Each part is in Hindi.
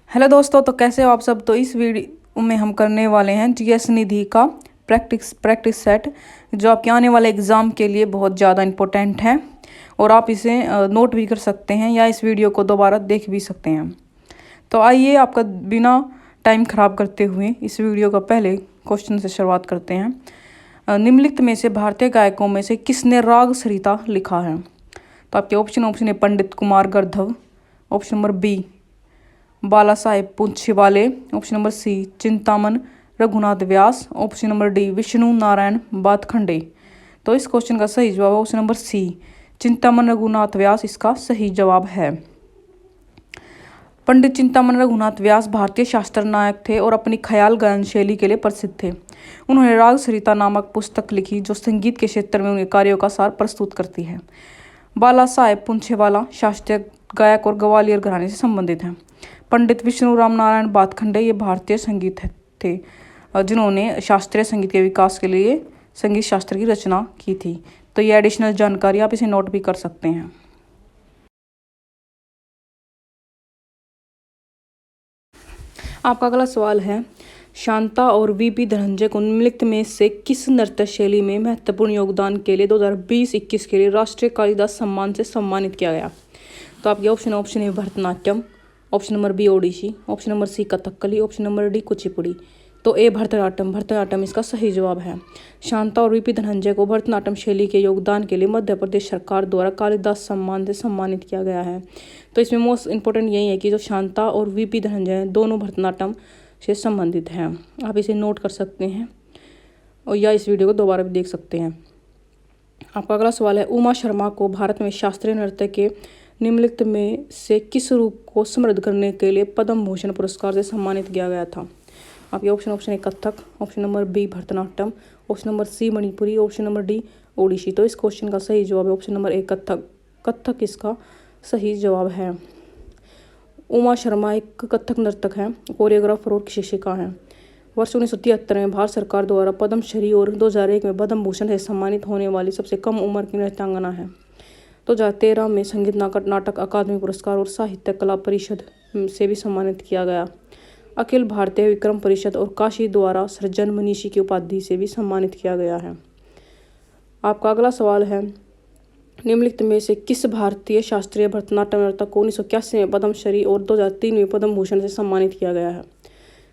हेलो दोस्तों, तो कैसे हो आप सब। तो इस वीडियो में हम करने वाले हैं जीएस निधि का प्रैक्टिस सेट, जो आपके आने वाले एग्ज़ाम के लिए बहुत ज़्यादा इम्पोर्टेंट है और आप इसे नोट भी कर सकते हैं या इस वीडियो को दोबारा देख भी सकते हैं। तो आइए आपका बिना टाइम ख़राब करते हुए इस वीडियो का पहले क्वेश्चन से शुरुआत करते हैं। निम्नलिखित में से भारतीय गायकों में से किसने राग सरिता लिखा है। तो आपके ऑप्शन है Pandit Kumar Gandharva, option number B Bala Saheb Poonchwale, option number C Chintaman Raghunath Vyas, option number D Vishnu Narayan Bhatkhande. तो इस क्वेश्चन का सही जवाब option number C Chintaman Raghunath Vyas इसका सही जवाब है। पंडित चिंतामन रघुनाथ व्यास भारतीय शास्त्र नायक थे और अपनी ख्याल गायन शैली के लिए प्रसिद्ध थे। उन्होंने राग सरिता नामक पुस्तक लिखी जो संगीत के क्षेत्र में उनके कार्यों का सार प्रस्तुत करती है। बाला साहेब पूंछेवाला शास्त्रीय गायक और ग्वालियर घराने से संबंधित हैं। पंडित विष्णु राम नारायण बातखंडे ये भारतीय संगीत थे जिन्होंने शास्त्रीय संगीत के विकास के लिए संगीत शास्त्र की रचना की थी। तो ये एडिशनल जानकारी आप इसे नोट भी कर सकते हैं। आपका अगला सवाल है, शांता और वीपी धनंजय को निम्नलिखित में से किस नृत्य शैली में महत्वपूर्ण योगदान के लिए 2020-21 के लिए राष्ट्रीय कालिदास सम्मान से सम्मानित किया गया। तो आपके ऑप्शन है Bharatanatyam, option number B Odissi, option number C Kathakali, option number D Kuchipudi. तो ए भरतनाट्यम इसका सही जवाब है। शांता और वीपी धनंजय को भरतनाट्यम शैली के योगदान के लिए मध्य प्रदेश सरकार द्वारा कालिदास सम्मान से सम्मानित किया गया है। तो इसमें मोस्ट इंपॉर्टेंट यही है कि जो शांता और वीपी धनंजय दोनों भरतनाट्यम से संबंधित हैं। आप इसे नोट कर सकते हैं और या इस वीडियो को दोबारा भी देख सकते हैं। आपका अगला सवाल है, उमा शर्मा को भारत में शास्त्रीय नृत्य के निम्नलिखित में से किस रूप को समृद्ध करने के लिए पद्म भूषण पुरस्कार से सम्मानित किया गया था। आपके ऑप्शन है Kathak, option number B Bharatanatyam, option number C Manipuri, option number D Odissi. तो इस क्वेश्चन का सही जवाब है ऑप्शन नंबर ए कथक इसका सही जवाब है। उमा शर्मा एक कथक नर्तक हैं, कोरियोग्राफर और शिक्षिका हैं। वर्ष 1973 में भारत सरकार द्वारा पद्मश्री और 2001 में पद्म भूषण से सम्मानित होने वाली सबसे कम उम्र की नृत्यांगना है। 2013 में संगीत नाटक अकादमी पुरस्कार और साहित्य कला परिषद से भी सम्मानित किया गया। अखिल भारतीय विक्रम परिषद और काशी द्वारा सृजन मनीषी की उपाधि से भी सम्मानित किया गया है। आपका अगला सवाल है, निम्नलिखित में से किस भारतीय शास्त्रीय भरतनाट्यम नर्तक को 1981 में पद्मश्री और 2003 में पद्म भूषण से सम्मानित किया गया है।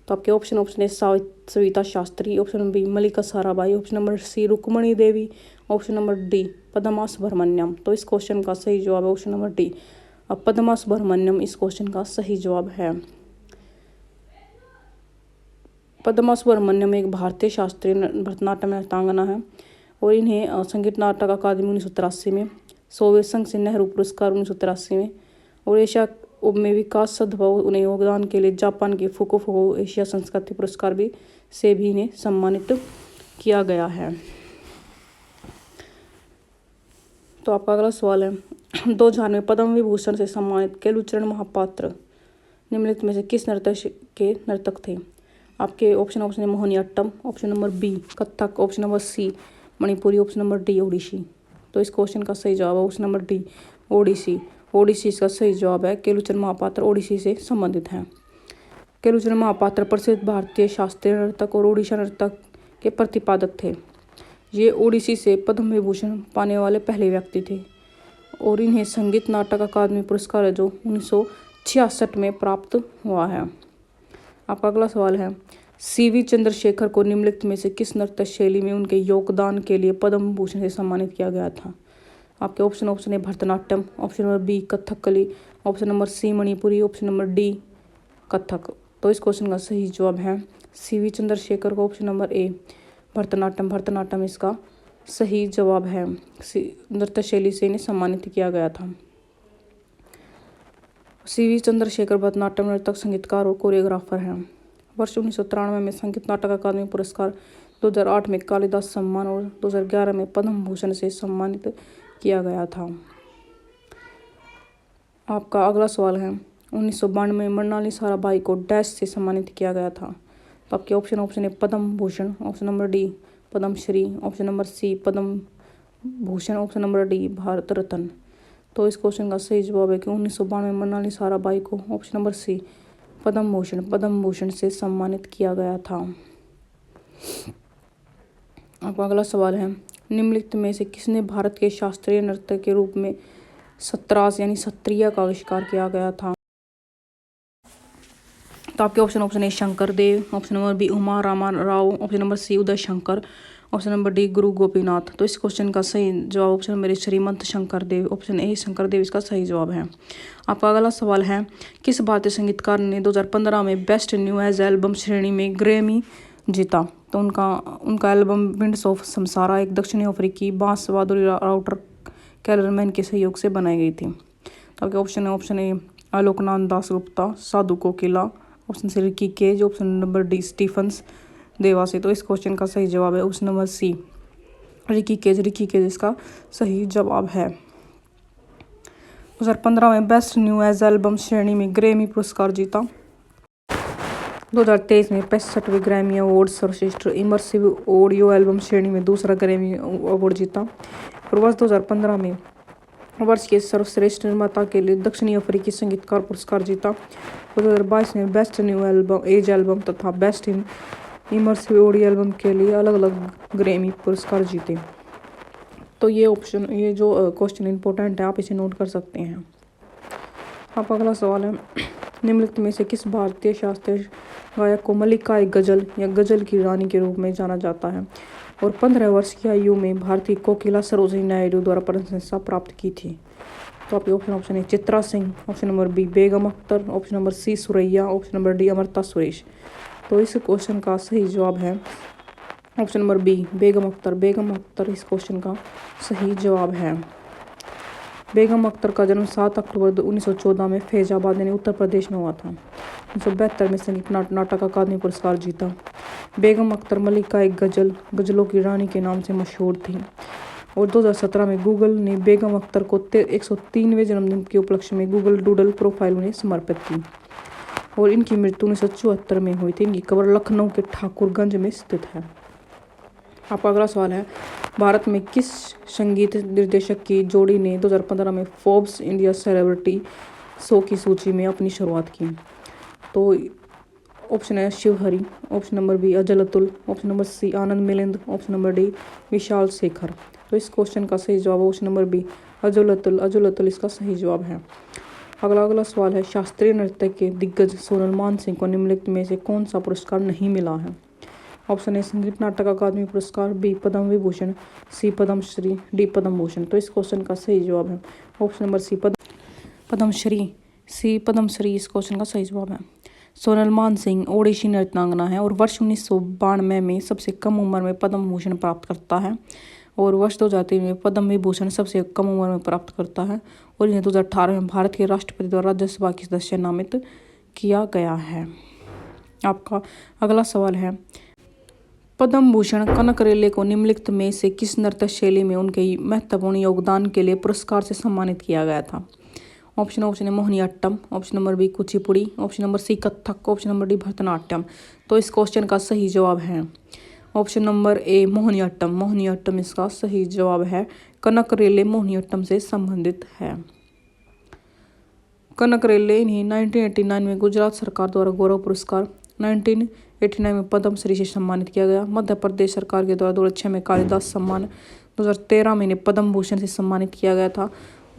तो आपके ऑप्शन है Savita Shastri, option number B Mallika Sarabhai, option number C Rukmini Devi, option number D Padma Subrahmanyam. तो इस क्वेश्चन का सही जवाब है option number D Padma Subrahmanyam इस क्वेश्चन का सही जवाब है। पद्मा सुब्रमण्यम एक भारतीय शास्त्रीय भरतनाट्यम नृत्यांगना है और इन्हें संगीत नाटक अकादमी 1983 में, सोवियत संघ से नेहरू पुरस्कार 1983 में और एशिया में विकास सद्भाव उन्हें योगदान के लिए जापान के फुकुफुकु एशिया संस्कृति पुरस्कार से भी इन्हें सम्मानित किया गया है। तो आपका अगला सवाल है, 2000 में पद्म विभूषण से सम्मानित केलुचरण महापात्र निम्नलिखित में से किस नृत्य के नर्तक थे। आपके ऑप्शन है Mohiniyattam, option number B Kathak, option number C Manipuri, option number D Odissi. तो इस क्वेश्चन का सही जवाब है ऑप्शन नंबर डी ओडिसी इसका सही जवाब है। केलुचरण महापात्र ओडिसी से संबंधित हैं। केलुचरण महापात्र प्रसिद्ध भारतीय शास्त्रीय नर्तक और ओडिशा नर्तक के प्रतिपादक थे। ये ओडिसी से पद्म विभूषण पाने वाले पहले व्यक्ति थे और इन्हें संगीत नाटक अकादमी पुरस्कार जो 1966 में प्राप्त हुआ है। आपका अगला सवाल है, सीवी चंद्रशेखर को निम्नलिखित में से किस नृत्य शैली में उनके योगदान के लिए पद्म भूषण से सम्मानित किया गया था। आपके ऑप्शन है Bharatanatyam, option number B Kathakali, option number C Manipuri, option number D Kathak. तो इस क्वेश्चन का सही जवाब है सीवी चंद्रशेखर को ऑप्शन नंबर ए भरतनाट्यम इसका सही जवाब है। नृत्य शैली से इन्हें सम्मानित किया गया था। सीवी चंद्रशेखर भरतनाट्यम नर्तक, संगीतकार और कोरियोग्राफर हैं। वर्ष 1993 में संगीत नाटक अकादमी पुरस्कार, 2008 में कालिदास सम्मान और 2011 में पद्म भूषण से सम्मानित किया गया था। आपका अगला सवाल है, 1992 में मृणाली साराभाई को डैश से सम्मानित किया गया था। तो आपके ऑप्शन है Padma Bhushan, option number D Padmashri, option number C Padma Bhushan, option number D Bharat Ratna. तो इस क्वेश्चन का सही जवाब है कि 1992 में मृणाली साराभाई को option number C Padma Bhushan से सम्मानित किया गया था। आपका अगला सवाल है, निम्नलिखित में से किसने भारत के शास्त्रीय नृत्य के रूप में सत्रास यानी सत्रिया का आविष्कार किया गया था? तो आपके option A Shankar Dev, option number B Uma Raman Rao, option number C Uday Shankar, option number D Guru Gopinath. तो इस क्वेश्चन का सही जवाब option number A Srimanta Shankar Dev, option A Shankar Dev इसका सही जवाब है। आपका अगला सवाल है, किस भारतीय संगीतकार ने 2015 में बेस्ट न्यू एज एल्बम श्रेणी में ग्रैमी जीता? तो उनका एल्बम विंड्स ऑफ समसारा एक दक्षिणी अफ्रीकी बांस वादुरी राउटर कैलरमैन के सहयोग से बनाई गई थी। तो आपके option A Aloknath Das Gupta, Sadhu Kokila, option C Ricky Kej, option number D Stephens Devassy. तो इस क्वेश्चन का सही जवाब है option number C Ricky Kej इसका सही जवाब है। 2015 में बेस्ट न्यू एज एल्बम श्रेणी में ग्रैमी पुरस्कार जीता। 2023 में 65वें ग्रैमी अवार्ड सर्वश्रेष्ठ इमर्सिव ऑडियो एल्बम श्रेणी में दूसरा ग्रैमी अवार्ड जीता। और वर्ष 2015 में वर्ष के सर्वश्रेष्ठ निर्माता के लिए दक्षिणी अफ्रीकी संगीतकार पुरस्कार जीता। 2022 में बेस्ट न्यू एल्बम तथा बेस्ट इमर्सिव ऑडियो एल्बम के लिए अलग अलग ग्रैमी पुरस्कार जीते। तो ये जो क्वेश्चन इंपॉर्टेंट है, आप इसे नोट कर सकते हैं। आपका अगला सवाल है, निम्नलिखित में से किस भारतीय शास्त्रीय गायक को मल्लिका एक गजल या गजल की रानी के रूप में जाना जाता है और 15 वर्ष की आयु में भारतीय कोकिला सरोजिनी नायडू द्वारा प्रशंसा प्राप्त की थी? तो आपके ऑप्शन है Chitra Singh, option number B Begum Akhtar, option number C Suraiya, option number D Amrita Suresh. तो इस क्वेश्चन का सही जवाब है option number B Begum Akhtar इस क्वेश्चन का सही जवाब है। बेगम अख्तर का जन्म 7 अक्टूबर 1914 में फैजाबाद यानी उत्तर प्रदेश में हुआ था। 1972 में संगीत नाटक अकादमी पुरस्कार जीता। बेगम अख्तर मल्लिका एक गजलों की रानी के नाम से मशहूर थी और 2017 में गूगल ने बेगम अख्तर को 103वें जन्मदिन के उपलक्ष्य में गूगल डूडल प्रोफाइल उन्हें समर्पित की और इनकी मृत्यु 1974 में हुई थी। इनकी कब्र लखनऊ के ठाकुरगंज में स्थित है। आपका अगला सवाल है, भारत में किस संगीत निर्देशक की जोड़ी ने 2015 में फोर्ब्स इंडिया सेलिब्रिटी 100 की सूची में अपनी शुरुआत की? तो ऑप्शन है शिवहरी, ऑप्शन नंबर बी अजल अतुल, ऑप्शन नंबर सी Anand Milind, option number D Vishal Shekhar. तो इस क्वेश्चन का सही जवाब ऑप्शन नंबर बी अजल अतुल इसका सही जवाब है। अगला सवाल है, शास्त्रीय नृत्य के दिग्गज सोनल मान सिंह को निम्नलिखित में से कौन सा पुरस्कार नहीं मिला है? ऑप्शन ए संगीत नाटक अकादमी पुरस्कार, बी पद्म विभूषण, सी पद्मश्री, डी पद्म भूषण। तो इस क्वेश्चन का सही जवाब है ऑप्शन नंबर सी पद्मश्री इस क्वेश्चन का सही जवाब है। सोनल मान सिंह ओडिशी नृत्यांगना है और वर्ष 1992 में सबसे कम उम्र में पद्म भूषण प्राप्त करता है और वर्ष 2003 में पद्म विभूषण सबसे कम उम्र में प्राप्त करता है और इन्हें 2018 में भारत के राष्ट्रपति द्वारा राज्यसभा की सदस्य नामित किया गया है। आपका अगला सवाल है, पद्म भूषण कनक रेले को निम्नलिखित में से किस नृत्य शैली में उनके महत्वपूर्ण योगदान के लिए पुरस्कार से सम्मानित किया गया था? ऑप्शन है Mohiniyattam, option number B Kuchipudi, option number C Kathak, option number D Bharatanatyam. तो इस क्वेश्चन का सही जवाब है ऑप्शन नंबर ए मोहिनीअट्टम इसका सही जवाब है। कनक रेले मोहिनीअट्टम से संबंधित है। कनक रेले इन्हें 1989 में गुजरात सरकार द्वारा गौरव पुरस्कार, 1989 में पद्म श्री से सम्मानित किया गया। मध्य प्रदेश सरकार के द्वारा 2006 में कालिदास सम्मान, 2013 में इन्हें पद्म भूषण से सम्मानित किया गया था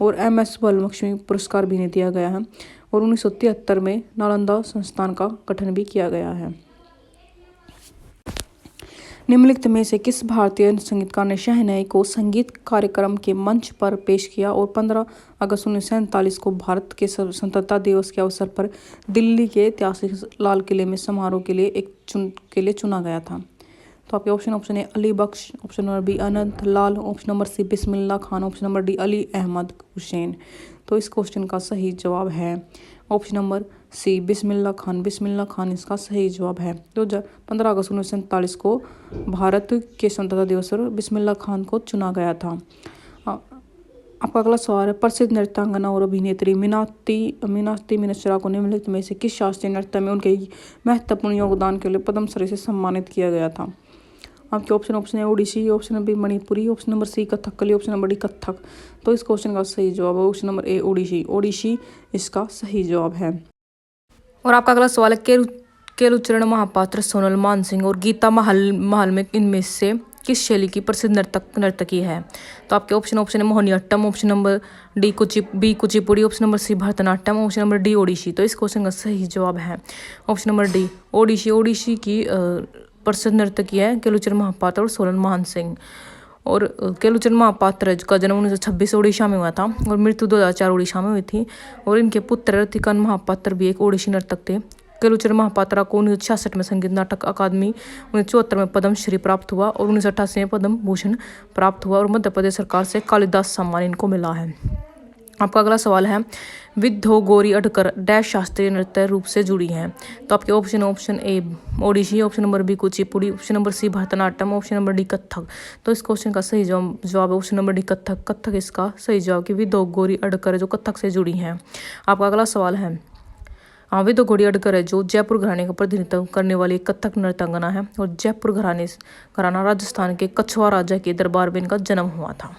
और MS लक्ष्मी पुरस्कार भी इन्हें दिया गया है और 1973 में नालंदा संस्थान का गठन भी किया गया है। निम्नलिखित में से किस भारतीय संगीतकार ने शहनाई को संगीत कार्यक्रम के मंच पर पेश किया और 15 अगस्त 1947 को भारत के स्वतंत्रता दिवस के अवसर पर दिल्ली के ऐतिहासिक लाल किले में समारोह के लिए चुना गया था? तो आपके ऑप्शन है Ali Bakhsh, option number B Anant Lal, option number C Bismillah Khan, option number D Ali Ahmad Hussain. तो इस क्वेश्चन का सही जवाब है option number C Bismillah Khan इसका सही जवाब है। 15 अगस्त 1947 को भारत के स्वतंत्रता दिवस पर बिस्मिल्लाह खान को चुना गया था। आपका अगला सवाल है, प्रसिद्ध नृत्यांगना और अभिनेत्री मीनाक्षी मिश्रा को निम्नलिखित में से किस शास्त्रीय नृत्य में उनके महत्वपूर्ण योगदान के लिए पद्मश्री से सम्मानित किया गया था? आपके ऑप्शन है Odissi, option number B Manipuri, option number C Kathakali, option number D Kathak. तो इस क्वेश्चन का सही जवाब है ऑप्शन नंबर ए ओडिसी इसका सही जवाब है। और आपका अगला सवाल है, केलुचरण महापात्र, सोनल मानसिंह और गीता महल में इनमें से किस शैली की प्रसिद्ध नर्तकी है? तो आपके ऑप्शन है Mohiniyattam, option number D Kuchipudi, option number C Bharatanatyam, option number D Odissi. तो इस क्वेश्चन का सही जवाब है option number D Odissi. Odissi की प्रसिद्ध नर्तकी है केलुचरण महापात्र और सोनल मानसिंह। और केलुचरण महापात्र का जन्म 1926 ओडिशा में हुआ था और मृत्यु 2004 ओडिशा में हुई थी। और इनके पुत्र रतिकांत महापात्र भी एक ओडिशी नर्तक थे। केलुचरण महापात्रा को 1966 में संगीत नाटक अकादमी, 1974 में पद्मश्री प्राप्त हुआ और 1988 में पद्म भूषण प्राप्त हुआ और मध्य प्रदेश सरकार से कालिदास सम्मान इनको मिला है। आपका अगला सवाल है, विद्धो गौरी अडकर डैश शास्त्रीय नृत्य रूप से जुड़ी हैं? तो आपके option A Odissi, option number B Kuchipudi, option number C Bharatanatyam, option number D Kathak. तो इस क्वेश्चन का सही जवाब है option number D Kathak. Kathak इसका सही जवाब कि विद्धो गौरी अडकर जो कथक से जुड़ी हैं। आपका अगला सवाल है, विद्धो गौरी अडकर है जो जयपुर घराने का प्रतिनिधित्व करने वाली कथक नर्तंगना है और जयपुर घराना राजस्थान के कछवा राजा के दरबार में इनका जन्म हुआ था।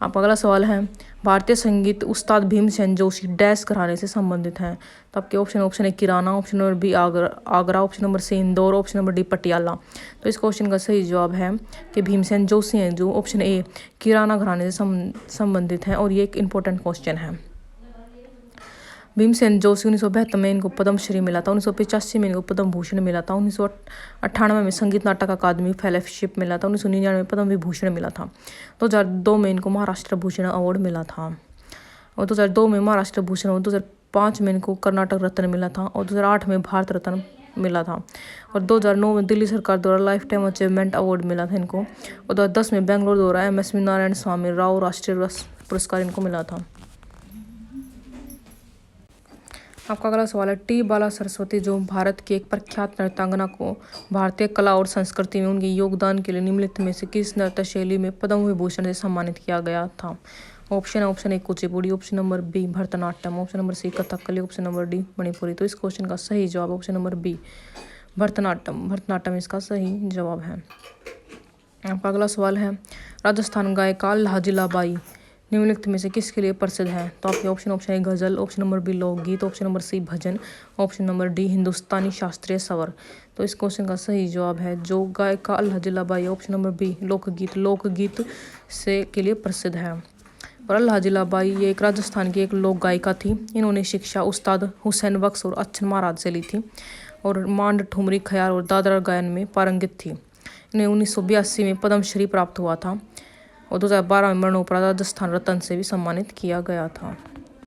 आपका अगला सवाल है, भारतीय संगीत उस्ताद भीमसेन जोशी डैश घराने से संबंधित हैं? तो आपके ऑप्शन है Kirana, option number B Agra, option number C Indore, option number D Patiala. तो इस क्वेश्चन का सही जवाब है कि भीमसेन जोशी हैं जो ऑप्शन ए किराना घराने से संबंधित हैं। और ये एक इंपॉर्टेंट क्वेश्चन है। भीमसेन जोशी 1972 में इनको पद्मश्री मिला था, 1985 में इनको पद्म भूषण मिला था, 1998 में संगीत नाटक अकादमी फेलोशिप मिला था, 1999 में पद्म विभूषण मिला था, 2002 में इनको महाराष्ट्र भूषण अवार्ड मिला था और 2002 में महाराष्ट्र भूषण और 2005 में इनको कर्नाटक रत्न मिला था और 2008 में भारत रत्न मिला था और 2009 में दिल्ली सरकार द्वारा लाइफ टाइम अचीवमेंट अवार्ड मिला था इनको और 2010 में बेंगलोर द्वारा एमएसवी नारायण स्वामी राव राष्ट्रीय पुरस्कार इनको मिला था। आपका अगला सवाल है, टी बाला सरस्वती जो भारत की एक प्रख्यात नर्तंगना को भारतीय कला और संस्कृति में उनके योगदान के लिए निम्नलिखित में से किस नृत्य शैली में पद्म विभूषण से सम्मानित किया गया था? Option A Kuchipudi, option number B Bharatanatyam, option number C Kathakali, option number D Manipuri. तो इस क्वेश्चन का सही जवाब ऑप्शन नंबर बी भरतनाट्यम इसका सही जवाब है। आपका अगला सवाल है, राजस्थान गायिका लहजिलाबाई निम्नलिखित में से किसके लिए प्रसिद्ध है? तो आपके ऑप्शन है गजल, ऑप्शन नंबर बी लोकगीत, ऑप्शन नंबर सी भजन, ऑप्शन नंबर डी हिंदुस्तानी शास्त्रीय स्वर। तो इस क्वेश्चन का सही जवाब है जो गायिका लहजिलाबाई ऑप्शन नंबर बी लोकगीत से के लिए प्रसिद्ध है। और लहजिलाबाई ये एक राजस्थान की एक लोक गायिका थी। इन्होंने शिक्षा उस्ताद हुसैन बख्श और अच्छन महाराज से ली थी और मांड, ठुमरी, ख्याल और दादरा गायन में पारंगत थी। इन्हें 1982 में पद्मश्री प्राप्त हुआ था और 2012 में मरणोपरांत राजस्थान रत्न से भी सम्मानित किया गया था।